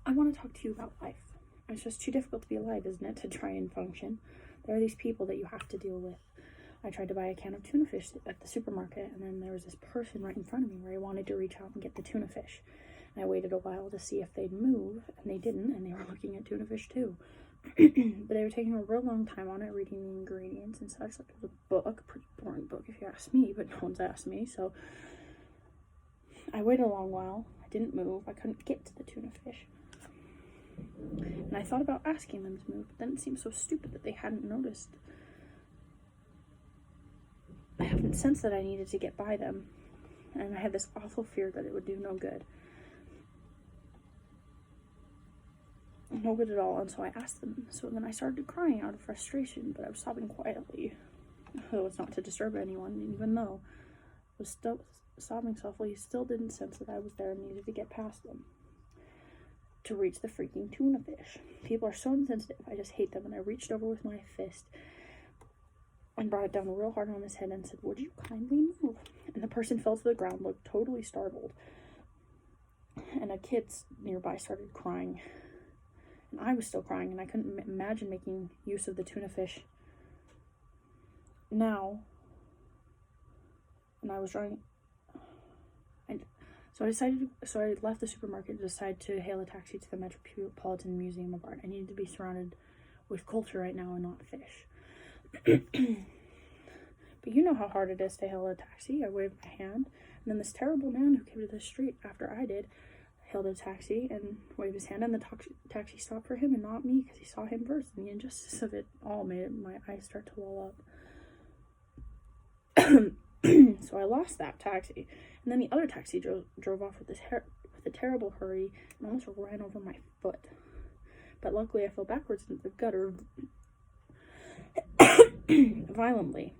I want to talk to you about life. It's just too difficult to be alive, isn't it, to try and function? There are these people that you have to deal with. I tried to buy a can of tuna fish at the supermarket, and then there was this person right in front of me where I wanted to reach out and get the tuna fish. And I waited a while to see if they'd move, and they didn't, and they were looking at tuna fish too. But they were taking a real long time on it, reading the ingredients and such. Like, it was a book, a pretty boring book if you ask me, but no one's asked me, so I waited a long while. I didn't move. I couldn't get to the tuna fish. And I thought about asking them to move, but then it seemed so stupid that they hadn't noticed. I haven't sensed that I needed to get by them, and I had this awful fear that it would do no good. No good at all, and so I asked them. So then I started crying out of frustration, but I was sobbing quietly. Though it's not to disturb anyone, and even though I was still sobbing softly, he still didn't sense that I was there and needed to get past them to reach the freaking tuna fish. People are so insensitive. I just hate them. And I reached over with my fist and brought it down real hard on his head and said, "Would you kindly move?" And the person fell to the ground, looked totally startled. And a kid nearby started crying. And I was still crying, and I couldn't imagine making use of the tuna fish now. And I was trying. So I left the supermarket and decided to hail a taxi to the Metropolitan Museum of Art. I needed to be surrounded with culture right now and not fish. But you know how hard it is to hail a taxi. I waved my hand, and then this terrible man who came to the street after I did hailed a taxi and waved his hand, and the taxi stopped for him and not me because he saw him first. And the injustice of it all made my eyes start to well up. So I lost that taxi, and then the other taxi drove off with a terrible hurry and almost ran over my foot. But luckily I fell backwards into the gutter violently,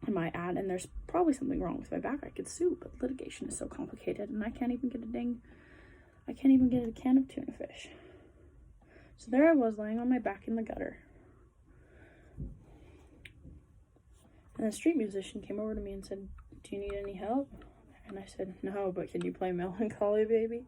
I might add, and there's probably something wrong with my back. I could sue, but litigation is so complicated, and I can't even get a can of tuna fish. So there I was, laying on my back in the gutter. And the street musician came over to me and said, "Do you need any help?" And I said, "No, but can you play Melancholy Baby?"